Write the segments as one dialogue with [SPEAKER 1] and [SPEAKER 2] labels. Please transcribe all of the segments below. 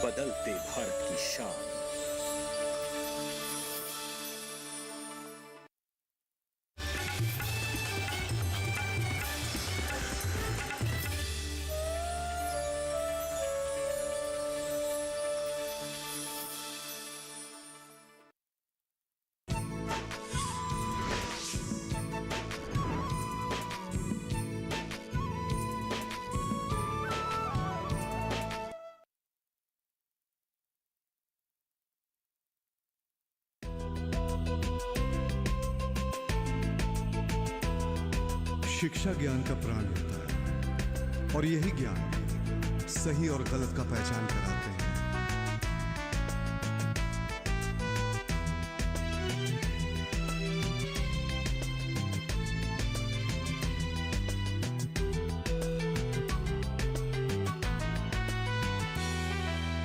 [SPEAKER 1] बदलते भारत की शान।
[SPEAKER 2] शिक्षा ज्ञान का प्राण होता है और यही ज्ञान सही और गलत का पहचान कराते हैं।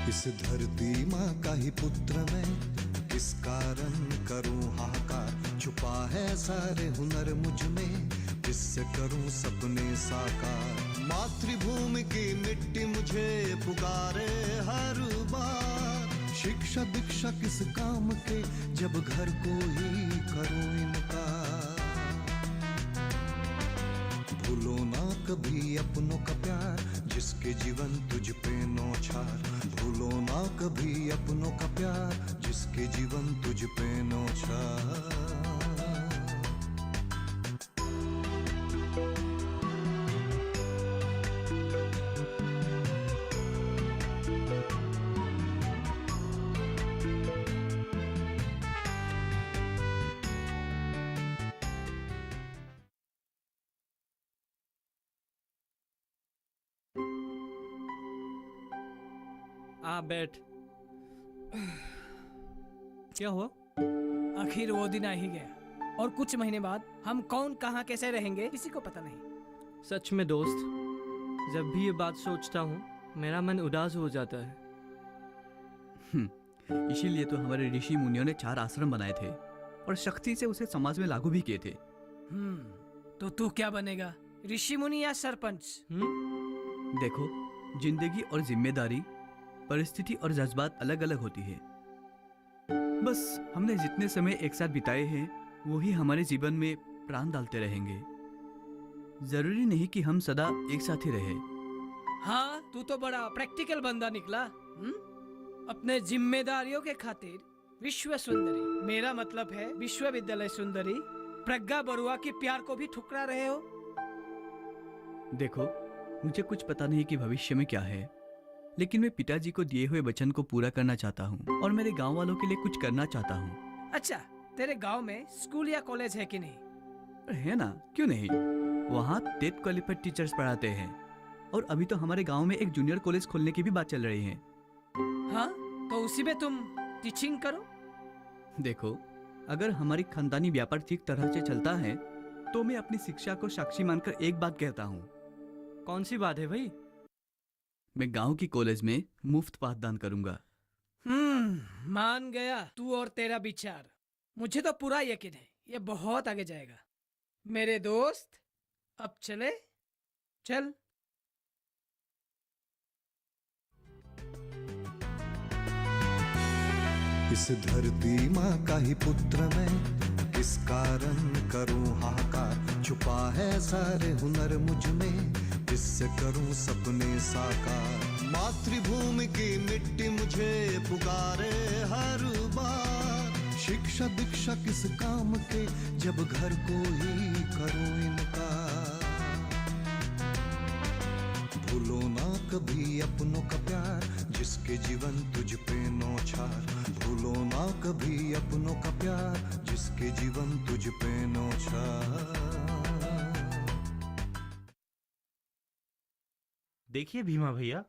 [SPEAKER 2] इस धरती माँ का ही पुत्र मैं, किस कारण करूं हाहाकार। छुपा है सारे हुनर मुझ में, जिससे करूं सपने साकार। मातृभूमि की मिट्टी मुझे पुकारे हर बार। शिक्षा दीक्षा किस काम के, जब घर को ही करो इनकार। भूलो ना कभी अपनों का प्यार, जिसके जीवन तुझ पे नौछार। भूलो ना कभी अपनों का प्यार, जिसके जीवन तुझ पे नौछार।
[SPEAKER 3] आ बैठ। क्या हुआ?
[SPEAKER 4] आखिर वो दिन आ ही गया और कुछ महीने बाद हम कौन कहाँ कैसे रहेंगे किसी को पता नहीं।
[SPEAKER 3] सच में दोस्त, जब भी ये बात सोचता हूँ मेरा मन उदास हो जाता है।
[SPEAKER 5] इसीलिए तो हमारे ऋषि मुनियों ने 4 आश्रम बनाए थे और शक्ति से उसे समाज में लागू भी किए थे।
[SPEAKER 4] तो तू क्या बनेगा, ऋषि मुनि या सरपंच?
[SPEAKER 5] देखो, जिंदगी और जिम्मेदारी, परिस्थिति और जज्बात अलग अलग होती है। बस हमने जितने समय एक साथ बिताए हैं वही हमारे जीवन में प्राण डालते रहेंगे। जरूरी नहीं कि हम सदा एक साथ ही रहे।
[SPEAKER 4] हाँ, तू तो बड़ा प्रैक्टिकल बंदा निकला। अपने जिम्मेदारियों के खातिर विश्व सुंदरी, मेरा मतलब है विश्वविद्यालय सुंदरी प्रज्ञा बरुआ के प्यार को भी ठुकरा रहे हो।
[SPEAKER 5] देखो, मुझे कुछ पता नहीं कि भविष्य में क्या है, लेकिन मैं पिताजी को दिए हुए वचन को पूरा करना चाहता हूँ और मेरे गांव वालों के लिए कुछ करना चाहता हूँ।
[SPEAKER 4] अच्छा, तेरे गांव में स्कूल या कॉलेज है कि नहीं?
[SPEAKER 5] है ना, क्यों नहीं। वहाँ टेट क्वालिफाइड टीचर्स पढ़ाते हैं और अभी तो हमारे गांव में एक जूनियर कॉलेज खोलने की भी बात चल रही है।
[SPEAKER 4] हाँ, तो उसी में तुम टीचिंग करो।
[SPEAKER 5] देखो, अगर हमारी खानदानी व्यापार ठीक तरह से चलता है तो मैं अपनी शिक्षा को साक्षी मानकर एक बात कहता हूँ।
[SPEAKER 3] कौन सी बात है भाई?
[SPEAKER 5] मैं गांव की कॉलेज में मुफ्त पाठदान करूंगा।
[SPEAKER 4] मान गया तू और तेरा विचार। मुझे तो पूरा यकीन है ये बहुत आगे जाएगा। मेरे दोस्त, अब चले? चल।
[SPEAKER 2] इस धरती माँ का ही पुत्र मैं, किस कारण करूं हाहाकार। छुपा है सारे हुनर मुझ में, जिससे करूं सपने साकार। मातृभूमि की मिट्टी मुझे पुकारे हर बार। शिक्षा दीक्षा किस काम के, जब घर को ही करो इनकार। भूलो ना कभी अपनों का प्यार, जिसके जीवन तुझ पे नौछार। भूलो ना कभी अपनों का प्यार, जिसके जीवन तुझ पे नौछार।
[SPEAKER 6] देखिए भीमा भैया,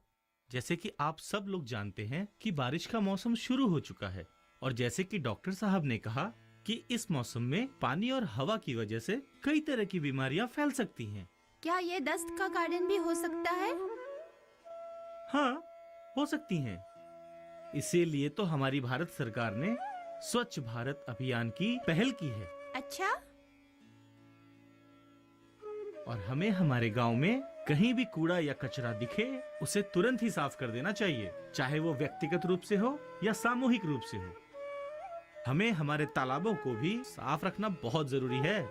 [SPEAKER 6] जैसे कि आप सब लोग जानते हैं कि बारिश का मौसम शुरू हो चुका है और जैसे कि डॉक्टर साहब ने कहा कि इस मौसम में पानी और हवा की वजह से कई तरह की बीमारियां फैल सकती हैं।
[SPEAKER 7] क्या ये दस्त का कारण भी हो सकता है?
[SPEAKER 6] हाँ, हो सकती हैं। इसीलिए तो हमारी भारत सरकार ने स्वच्छ भारत अभियान की पहल की है।
[SPEAKER 7] अच्छा।
[SPEAKER 6] और हमें हमारे गांव में कहीं भी कूड़ा या कचरा दिखे उसे तुरंत ही साफ कर देना चाहिए, चाहे वो व्यक्तिगत रूप से हो या सामूहिक रूप से हो। हमें हमारे तालाबों को भी साफ रखना बहुत जरूरी है,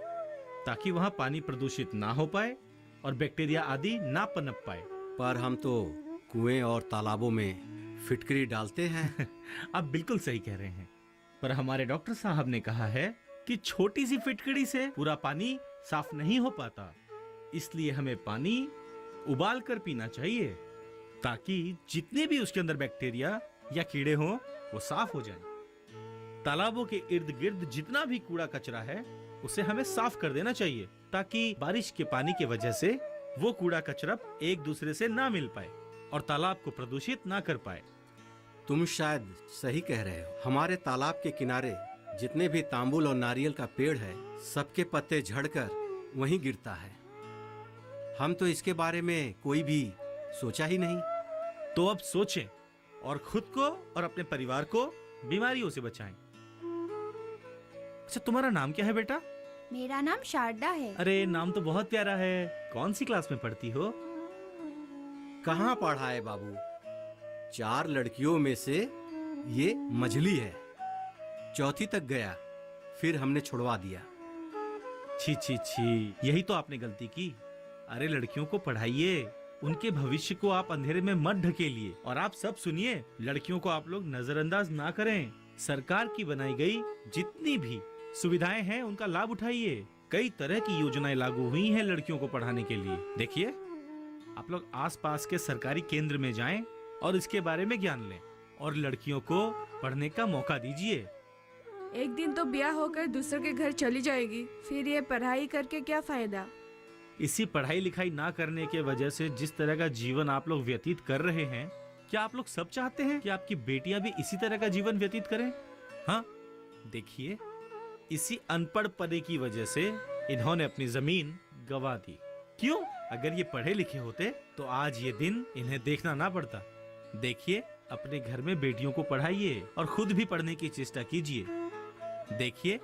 [SPEAKER 6] ताकि वहाँ पानी प्रदूषित ना हो पाए और बैक्टीरिया आदि ना पनप पाए।
[SPEAKER 8] पर हम तो कुएं और तालाबों में फिटकरी डालते हैं।
[SPEAKER 6] आप बिल्कुल सही कह रहे हैं, पर हमारे डॉक्टर साहब ने कहा है कि छोटी सी फिटकड़ी से पूरा पानी साफ नहीं हो पाता, इसलिए हमें पानी उबाल कर पीना चाहिए, ताकि जितने भी उसके अंदर बैक्टीरिया या कीड़े हों वो साफ हो जाएं। तालाबों के इर्द गिर्द जितना भी कूड़ा कचरा है उसे हमें साफ कर देना चाहिए, ताकि बारिश के पानी की वजह से वो कूड़ा कचरा एक दूसरे से ना मिल पाए और तालाब को प्रदूषित ना कर पाए।
[SPEAKER 8] तुम शायद सही कह रहे हो। हमारे तालाब के किनारे जितने भी तांबुल और नारियल का पेड़ है, सबके पत्ते झड़कर वहीं गिरता है। हम तो इसके बारे में कोई भी सोचा ही नहीं।
[SPEAKER 6] तो अब सोचें और खुद को और अपने परिवार को बीमारियों से बचाएं। अच्छा, तुम्हारा नाम क्या है बेटा?
[SPEAKER 7] मेरा नाम शारदा है।
[SPEAKER 6] अरे नाम तो बहुत प्यारा है। कौन सी क्लास में पढ़ती हो?
[SPEAKER 8] कहाँ पढ़ा है बाबू, 4 लड़कियों में से ये मझली है। चौथी तक गया, फिर हमने छुड़वा दिया।
[SPEAKER 6] छी छी छी, यही तो आपने गलती की। अरे लड़कियों को पढ़ाइए, उनके भविष्य को आप अंधेरे में मत ढकेलिए। और आप सब सुनिए, लड़कियों को आप लोग नजरअंदाज ना करें। सरकार की बनाई गई जितनी भी सुविधाएं हैं उनका लाभ उठाइए। कई तरह की योजनाएं लागू हुई हैं लड़कियों को पढ़ाने के लिए। देखिए, आप लोग आसपास के सरकारी केंद्र में जाएं और इसके बारे में ज्ञान लें और लड़कियों को पढ़ने का मौका दीजिए।
[SPEAKER 9] एक दिन तो ब्याह होकर दूसरे के घर चली जाएगी, फिर ये पढ़ाई करके क्या फायदा।
[SPEAKER 6] इसी पढ़ाई लिखाई ना करने के वजह से जिस तरह का जीवन आप लोग व्यतीत कर रहे हैं, क्या आप लोग सब चाहते हैं कि आपकी बेटियां भी इसी तरह का जीवन व्यतीत करें? हाँ, देखिए, इसी अनपढ़ पने की वजह से इन्होंने अपनी जमीन गंवा दी। क्यों? अगर ये पढ़े लिखे होते तो आज ये दिन इन्हें देखना ना पड़ता। देखिए, अपने घर में बेटियों को पढ़ाइए और खुद भी पढ़ने की चेष्टा कीजिए। देखिए,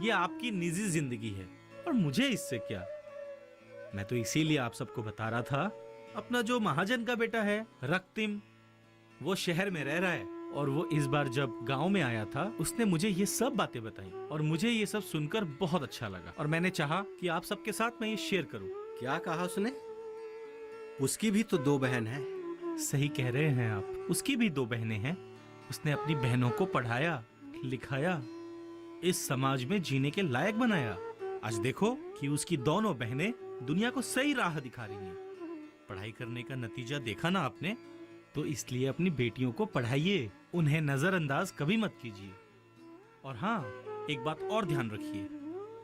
[SPEAKER 6] ये आपकी निजी जिंदगी है और मुझे इससे क्या। मैं तो इसीलिए आप सबको बता रहा था, अपना जो महाजन का बेटा है रक्तिम, वो शहर में रह रहा है और वो इस बार जब गांव में आया था उसने मुझे ये सब बातें बताई और मुझे ये सब सुनकर बहुत अच्छा लगा और मैंने चाहा कि आप सबके साथ मैं ये शेयर करूं।
[SPEAKER 8] क्या कहा उसने? उसकी भी तो 2 बहन है।
[SPEAKER 6] सही कह रहे हैं आप, उसकी भी 2 बहनें हैं। उसने अपनी बहनों को पढ़ाया, लिखाया, इस समाज में जीने के लायक बनाया। आज देखो कि उसकी दोनों बहनें दुनिया को सही राह दिखा रही हैं। पढ़ाई करने का नतीजा देखा ना आपने? तो इसलिए अपनी बेटियों को पढ़ाइए, उन्हें नजरअंदाज कभी मत कीजिए। और हाँ, एक बात और ध्यान रखिए,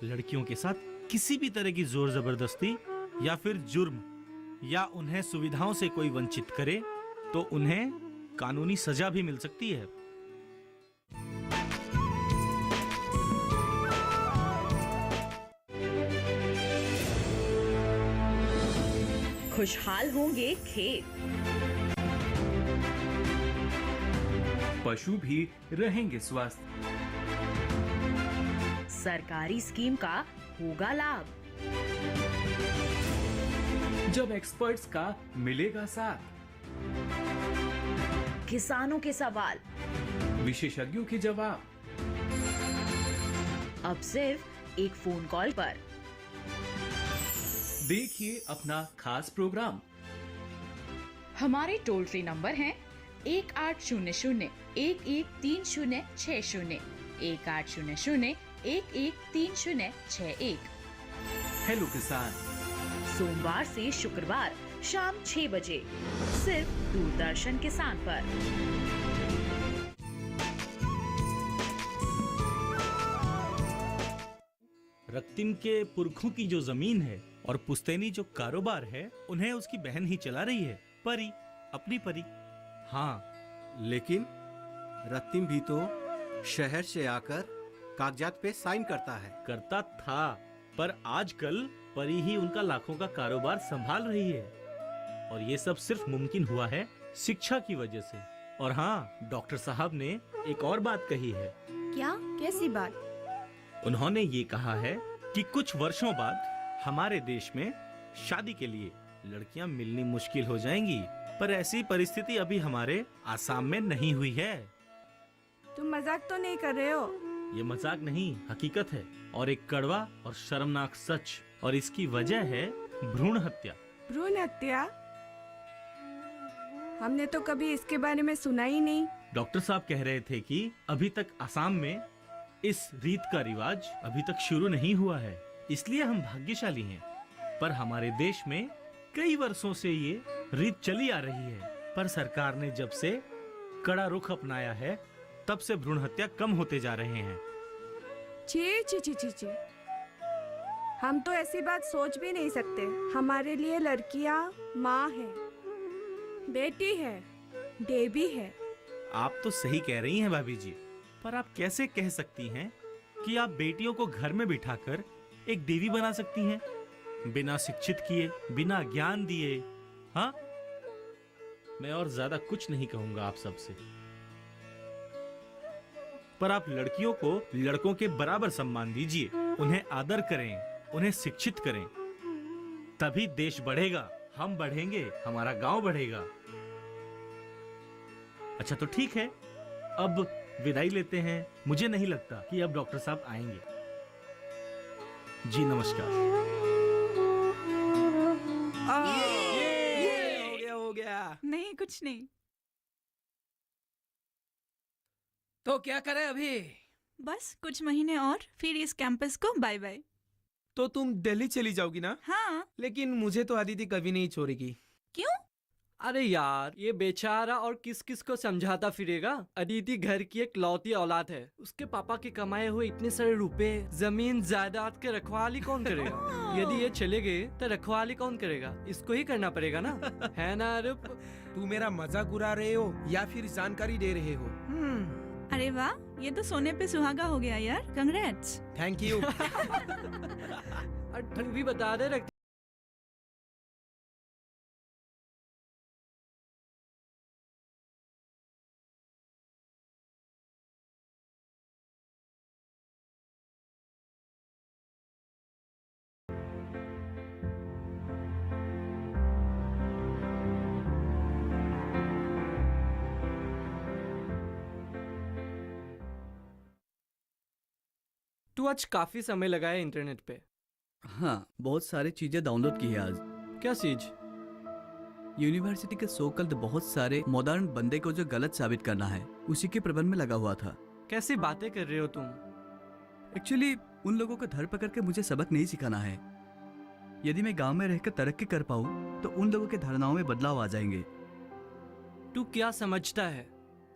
[SPEAKER 6] लड़कियों के साथ किसी भी तरह की जोर जबरदस्ती या फिर जुर्म या उन्हें सुविधाओं से कोई वंचित करे तो उन्हें कानूनी सजा भी मिल सकती है।
[SPEAKER 10] खुशहाल होंगे खेत,
[SPEAKER 11] पशु भी रहेंगे स्वस्थ।
[SPEAKER 10] सरकारी स्कीम का होगा लाभ,
[SPEAKER 11] जब एक्सपर्ट्स का मिलेगा साथ।
[SPEAKER 10] किसानों के सवाल,
[SPEAKER 11] विशेषज्ञों के जवाब,
[SPEAKER 10] अब सिर्फ एक फोन कॉल पर।
[SPEAKER 11] देखिए अपना खास प्रोग्राम।
[SPEAKER 12] हमारे टोल फ्री नंबर हैं 1800-113060, 1800-113061।
[SPEAKER 11] हेलो किसान,
[SPEAKER 10] सोमवार से शुक्रवार शाम 6 बजे सिर्फ दूरदर्शन किसान पर।
[SPEAKER 6] रक्तिम के पुरखों की जो जमीन है और पुश्तैनी जो कारोबार है, उन्हें उसकी बहन ही चला रही है। परी, अपनी परी। हाँ,
[SPEAKER 8] लेकिन रत्तिम भी तो शहर से आकर कागजात पे साइन करता है।
[SPEAKER 6] करता था, पर आजकल परी ही उनका लाखों का कारोबार संभाल रही है और ये सब सिर्फ मुमकिन हुआ है शिक्षा की वजह से। और हाँ, डॉक्टर साहब ने एक और बात कही है।
[SPEAKER 7] क्या? कैसी बात?
[SPEAKER 6] उन्होंने ये कहा है कि कुछ वर्षों बाद हमारे देश में शादी के लिए लड़कियां मिलनी मुश्किल हो जाएंगी, पर ऐसी परिस्थिति अभी हमारे आसाम में नहीं हुई है।
[SPEAKER 9] तुम मजाक तो नहीं कर रहे हो?
[SPEAKER 6] ये मजाक नहीं, हकीकत है और एक कड़वा और शर्मनाक सच, और इसकी वजह है भ्रूण हत्या।
[SPEAKER 9] भ्रूण हत्या? हमने तो कभी इसके बारे में सुना ही नहीं।
[SPEAKER 6] डॉक्टर साहब कह रहे थे कि अभी तक असम में इस रीत का रिवाज अभी तक शुरू नहीं हुआ है, इसलिए हम भाग्यशाली हैं। पर हमारे देश में कई वर्षों से ये रीत चली आ रही है, पर सरकार ने जब से कड़ा रुख अपनाया है, तब से भ्रूण हत्या कम होते जा रहे हैं।
[SPEAKER 9] छी छी छी छी छी, हम तो ऐसी बात सोच भी नहीं सकते। हमारे लिए लड़कियां माँ है, बेटी है, देवी है।
[SPEAKER 6] आप तो सही कह रही हैं भाभी जी, पर आप कैसे कह सकती हैं कि आप बेटियों को घर में बिठाकर एक देवी बना सकती हैं, बिना शिक्षित किए, बिना ज्ञान दिए? हाँ, मैं और ज्यादा कुछ नहीं कहूंगा आप सबसे, पर आप लड़कियों को लड़कों के बराबर सम्मान दीजिए, उन्हें आदर करें, उन्हें शिक्षित करें, तभी देश बढ़ेगा, हम बढ़ेंगे, हमारा गांव बढ़ेगा। अच्छा तो ठीक है, अब विदाई लेते हैं। मुझे नहीं लगता कि अब डॉक्टर साहब आएंगे। जी नमस्कार।
[SPEAKER 4] हो गया।
[SPEAKER 12] नहीं, कुछ नहीं।
[SPEAKER 4] तो क्या करें अभी?
[SPEAKER 12] बस कुछ महीने और फिर इस कैंपस को बाय बाय।
[SPEAKER 13] तो तुम दिल्ली चली जाओगी ना?
[SPEAKER 12] हाँ।
[SPEAKER 13] लेकिन मुझे तो अदिति कभी नहीं छोड़ेगी।
[SPEAKER 12] क्यों?
[SPEAKER 3] अरे यार, ये बेचारा और किस किस को समझाता फिरेगा। अदिति घर की एक लौती औलाद है, उसके पापा के कमाए हुए इतने सारे रुपए, जमीन जायदाद के रखवाली कौन करेगा? यदि ये चले गए तो रखवाली कौन करेगा? इसको ही करना पड़ेगा ना। है ना अरूप?
[SPEAKER 13] तू मेरा मजाक उड़ा रहे हो या फिर जानकारी दे रहे हो?
[SPEAKER 12] अरे वाह, ये तो सोने पे सुहागा हो गया यार। कंग्रेट्स।
[SPEAKER 13] Thank you.
[SPEAKER 3] तू भी बता दे रख। तू आज काफी समय लगाया इंटरनेट पे।
[SPEAKER 5] हाँ, बहुत सारी चीजें डाउनलोड की है आज।
[SPEAKER 3] क्या चीज?
[SPEAKER 5] यूनिवर्सिटी के सोकल्ड बहुत सारे मॉडर्न बंदे को जो गलत साबित करना है, उसी के प्रबंध में लगा हुआ था।
[SPEAKER 3] कैसी बातें कर रहे हो तुम?
[SPEAKER 5] एक्चुअली उन लोगों को धर पकड़ के मुझे सबक नहीं सिखाना है। यदि मैं गांव में रहकर तरक्की कर पाऊँ तो उन लोगों के धारणाओं में बदलाव आ जाएंगे।
[SPEAKER 3] तू क्या समझता है,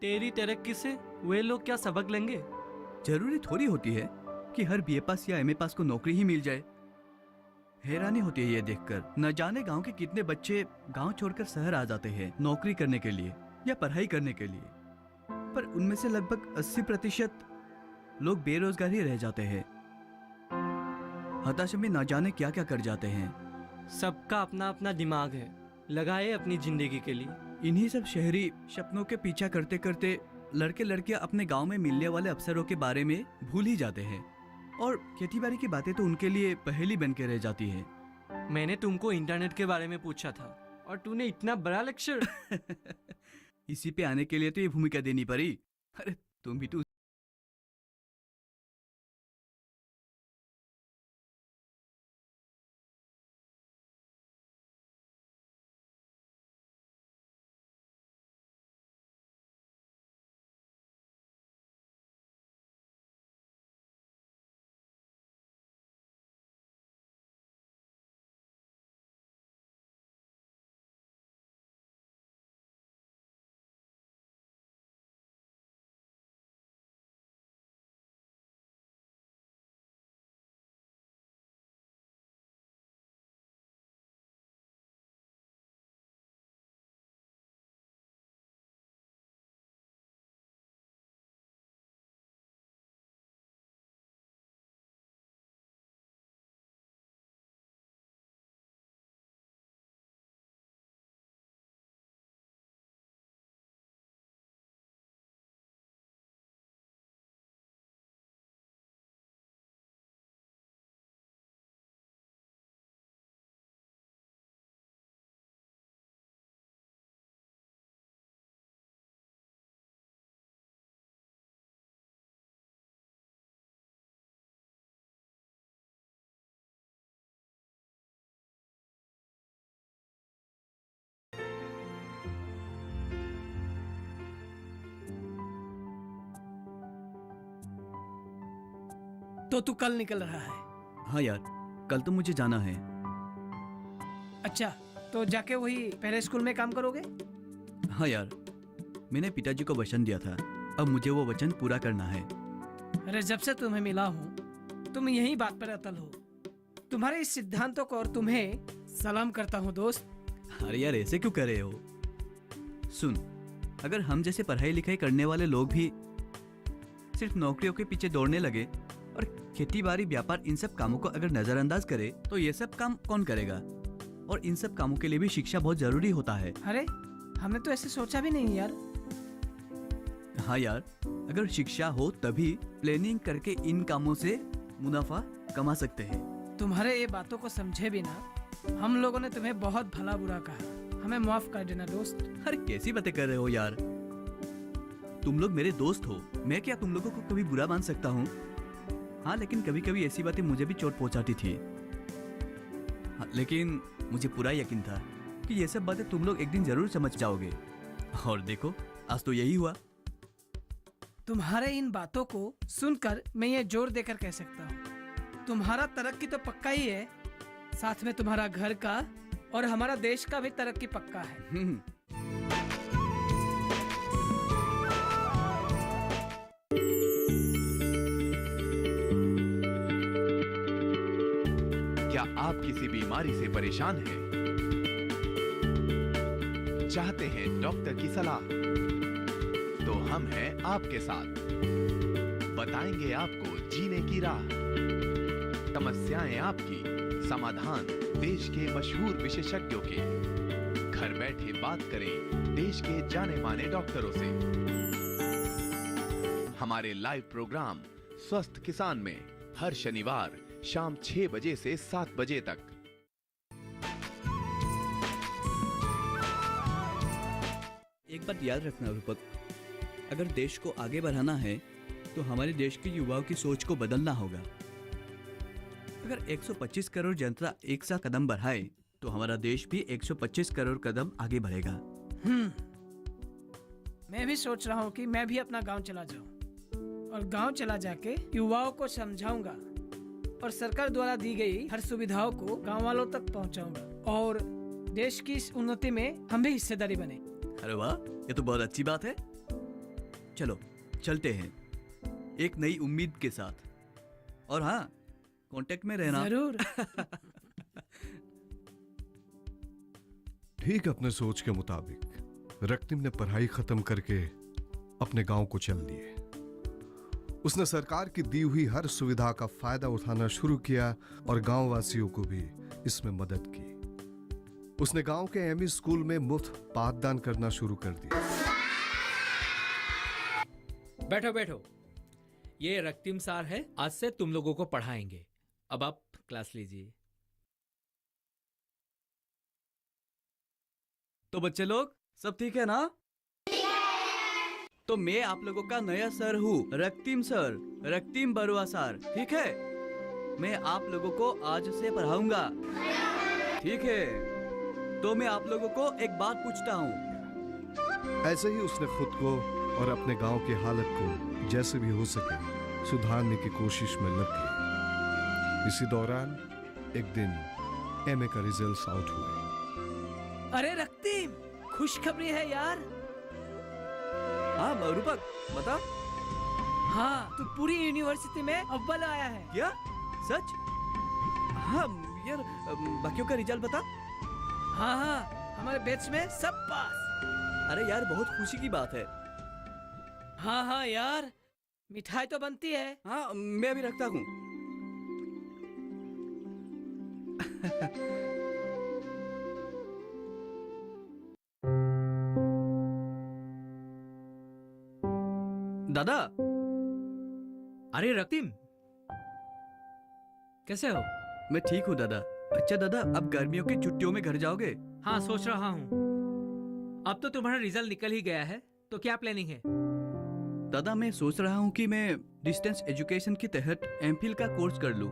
[SPEAKER 3] तेरी तरक्की से वे लोग क्या सबक लेंगे?
[SPEAKER 5] जरूरी थोड़ी होती है कि हर बीए पास या एमए पास को नौकरी ही मिल जाए। हैरानी होती है ये देखकर, न जाने गांव के कितने बच्चे गांव छोड़कर शहर आ जाते हैं नौकरी करने के लिए या पढ़ाई करने के लिए, पर उनमें से लगभग 80% लोग बेरोजगार ही रह जाते हैं। हताशा में न जाने क्या क्या कर जाते हैं।
[SPEAKER 3] सबका अपना अपना दिमाग है, लगाए अपनी जिंदगी के लिए।
[SPEAKER 5] इन्हीं सब शहरी सपनों के पीछा करते करते लड़के लड़कियां अपने गांव में मिलने वाले अवसरों के बारे में भूल ही जाते हैं, और खेतीबाड़ी की बातें तो उनके लिए पहेली बन के रह जाती है।
[SPEAKER 3] मैंने तुमको इंटरनेट के बारे में पूछा था और तूने इतना बड़ा लेक्चर।
[SPEAKER 5] इसी पे आने के लिए तो ये भूमिका देनी पड़ी। अरे तुम भी तो
[SPEAKER 4] तो तू कल निकल रहा है?
[SPEAKER 5] हाँ यार, कल तो मुझे जाना है।
[SPEAKER 4] अच्छा, तो जाके वही पहले स्कूल में काम करोगे?
[SPEAKER 5] हाँ यार, मैंने पिताजी को वचन दिया था, अब मुझे वो वचन पूरा करना है।
[SPEAKER 4] अरे जब से तुम्हें मिला हूँ तुम यही बात पर अटल हो। तुम्हारे इस सिद्धांतों को और तुम्हें सलाम करता हूँ दोस्त।
[SPEAKER 5] अरे यार, ऐसे क्यों कर रहे हो? सुन, अगर हम जैसे पढ़ाई लिखाई करने वाले लोग भी सिर्फ नौकरियों के पीछे दौड़ने लगे और खेती बाड़ी व्यापार इन सब कामों को अगर नजरअंदाज करे तो ये सब काम कौन करेगा? और इन सब कामों के लिए भी शिक्षा बहुत जरूरी होता है।
[SPEAKER 4] अरे हमने तो ऐसे सोचा भी नहीं यार।
[SPEAKER 5] हाँ यार, अगर शिक्षा हो तभी प्लानिंग करके इन कामों से मुनाफा कमा सकते हैं।
[SPEAKER 4] तुम्हारे ये बातों को समझे बिना हम लोगों ने तुम्हें बहुत भला बुरा कहा, हमें माफ कर देना दोस्त।
[SPEAKER 5] अरे कैसी बातें कर रहे हो यार? तुम लोग मेरे दोस्त हो, मैं क्या तुम लोगों को कभी बुरा मान सकता हूँ? हाँ, लेकिन कभी कभी ऐसी बातें मुझे भी चोट पहुंचाती थी। हाँ, लेकिन मुझे पूरा यकीन था कि ये सब बातें तुम लोग एक दिन जरूर समझ जाओगे। और देखो, आज तो यही हुआ।
[SPEAKER 4] तुम्हारे इन बातों को सुनकर मैं ये जोर देकर कह सकता हूँ, तुम्हारा तरक्की तो पक्का ही है, साथ में तुम्हारा घर का और हमारा देश का भी तरक्की पक्का है।
[SPEAKER 14] क्या आप किसी बीमारी से परेशान हैं? चाहते हैं डॉक्टर की सलाह? तो हम हैं आपके साथ, बताएंगे आपको जीने की राह। समस्याएं आपकी, समाधान देश के मशहूर विशेषज्ञों के। घर बैठे बात करें देश के जाने माने डॉक्टरों से। हमारे लाइव प्रोग्राम स्वस्थ किसान में हर शनिवार शाम 6 बजे से 7 बजे तक।
[SPEAKER 5] एक बात याद रखना रूपक, अगर देश को आगे बढ़ाना है तो हमारे देश के युवाओं की सोच को बदलना होगा। अगर 125 करोड़ जनता एक साथ कदम बढ़ाए तो हमारा देश भी 125 करोड़ कदम आगे बढ़ेगा।
[SPEAKER 4] मैं भी सोच रहा हूँ कि मैं भी अपना गांव चला जाऊँ और गांव चला जाके युवाओं को समझाऊंगा और सरकार द्वारा दी गई हर सुविधाओं को गांव वालों तक पहुंचाऊंगा और देश की इस उन्नति में हम भी हिस्सेदारी बने।
[SPEAKER 5] अरे वाह, ये तो बहुत अच्छी बात है। चलो चलते हैं एक नई उम्मीद के साथ। और हाँ, कांटेक्ट में रहना
[SPEAKER 4] जरूर।
[SPEAKER 15] ठीक अपने सोच के मुताबिक रক্তিम ने पढ़ाई खत्म करके अपने गांव को चल दिए। उसने सरकार की दी हुई हर सुविधा का फायदा उठाना शुरू किया और गांव वासियों को भी इसमें मदद की। उसने गांव के एमई स्कूल में मुफ्त पाठदान करना शुरू कर दिया।
[SPEAKER 11] बैठो बैठो, ये रক্তিम सार है, आज से तुम लोगों को पढ़ाएंगे। अब आप क्लास लीजिए।
[SPEAKER 5] तो बच्चे लोग सब ठीक है ना? तो मैं आप लोगों का नया सर हूँ, रক্তিम सर, रক্তিम बरुआ सर, ठीक है? मैं आप लोगों को आज से पढ़ाऊंगा, ठीक है? तो मैं आप लोगों को एक बात पूछता हूँ।
[SPEAKER 15] ऐसे ही उसने खुद को और अपने गांव की हालत को जैसे भी हो सके सुधारने की कोशिश में लग गई। इसी दौरान एक दिन एमए का रिजल्ट्स आउट हुए।
[SPEAKER 4] अरे रক্তিम, खुशखबरी है यार।
[SPEAKER 5] हाँ रूपक, बता।
[SPEAKER 4] हाँ, तू पूरी यूनिवर्सिटी में अव्वल आया है।
[SPEAKER 5] क्या सच? हाँ यार, बाकियों का रिजल्ट बता।
[SPEAKER 4] हाँ हाँ, हमारे बैच में सब पास।
[SPEAKER 5] अरे यार, बहुत खुशी की बात है।
[SPEAKER 4] हाँ हाँ यार, मिठाई तो बनती है।
[SPEAKER 5] हाँ, मैं अभी रखता हूँ। दादा।
[SPEAKER 11] अरे रক্তিम, कैसे हो?
[SPEAKER 5] मैं ठीक हूँ दादा। अच्छा दादा, अब गर्मियों की छुट्टियों में घर जाओगे?
[SPEAKER 11] हाँ, सोच रहा हूँ। अब तो तुम्हारा रिजल्ट निकल ही गया है, तो क्या प्लानिंग है?
[SPEAKER 5] दादा, मैं सोच रहा हूँ कि मैं डिस्टेंस एजुकेशन के तहत एमफिल का कोर्स कर लूँ।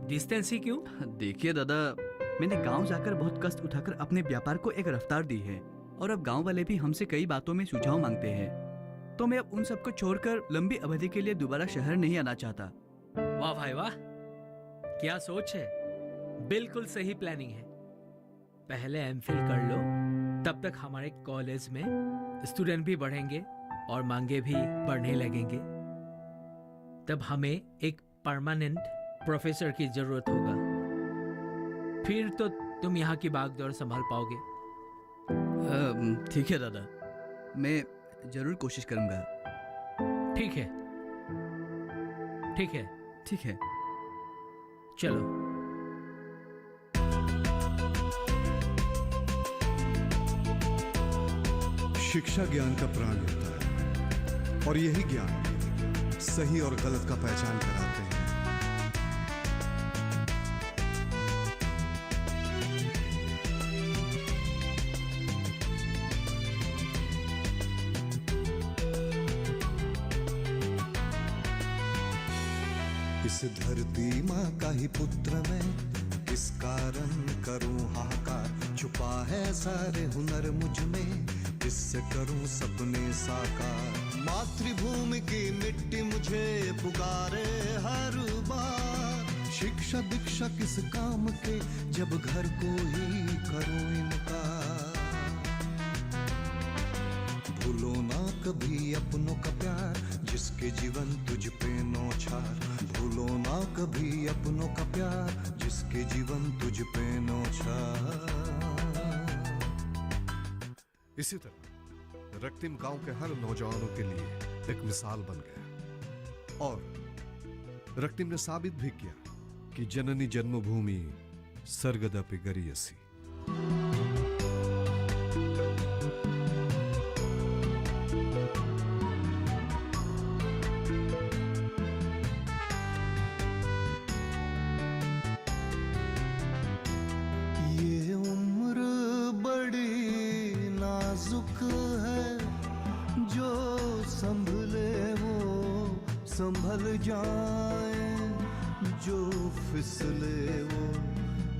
[SPEAKER 11] डिस्टेंस ही क्यों?
[SPEAKER 5] देखिए दादा, मैंने गांव जाकर बहुत कष्ट उठाकर अपने व्यापार को एक रफ्तार दी है और अब गांव वाले भी हमसे कई बातों में सुझाव मांगते हैं। तो मैं अब उन सबको छोड़कर लंबी अवधि के लिए दोबारा शहर नहीं आना चाहता।
[SPEAKER 11] वाह भाई वाह, क्या सोच है। बिल्कुल सही प्लानिंग है। पहले एमफिल कर लो, तब तक हमारे कॉलेज में स्टूडेंट भी बढ़ेंगे और मांगे भी बढ़ने लगेंगे। तब हमें एक परमानेंट प्रोफेसर की जरूरत होगा। फिर तो तुम यहाँ की भागदौड़ संभाल पाओगे।
[SPEAKER 5] ठीक है दादा, मैं जरूर कोशिश करूंगा।
[SPEAKER 11] ठीक है, ठीक है,
[SPEAKER 5] ठीक है।
[SPEAKER 11] चलो।
[SPEAKER 2] शिक्षा ज्ञान का प्राण होता है और यही ज्ञान सही और गलत का पहचान कराते हैं। इस धरती माँ का ही पुत्र मैं, किस कारण करूं हाहाकार। छुपा है सारे हुनर मुझ में, किससे करूं सपने साकार। मातृभूमि की मिट्टी मुझे पुकारे हर बार। शिक्षा दीक्षा किस काम के, जब घर को ही करो इनकार। भूलो ना कभी अपनों का प्यार, जिसके जीवन तुझ पे नौछार। भूलो ना कभी अपनों का प्यार, जिसके जीवन तुझ पे नौछार।
[SPEAKER 15] इसी तरह रक्तिम गांव के हर नौजवानों के लिए एक मिसाल बन गया और रक्तिम ने साबित भी किया कि जननी जन्मभूमि सर्गदपि गरियसी।
[SPEAKER 2] संभल जाए जो फिसले वो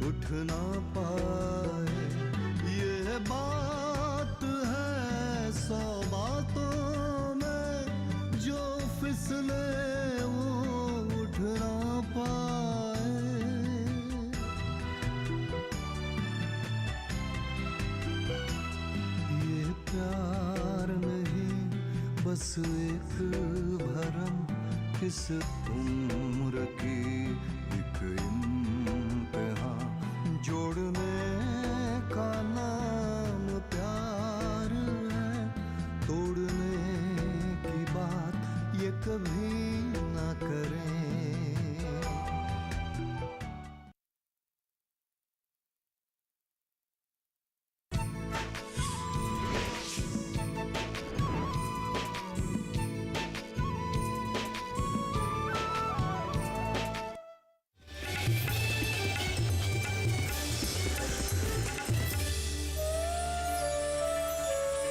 [SPEAKER 2] उठ ना पाए। ये बात है 100 बातों में, जो फिसले वो उठ ना पाए। ये प्यार नहीं बस एक भरम, किस उम्र की एक इम्तिहान। जोड़ने का नाम प्यार है, तोड़ने की बात ये कभी ना करें।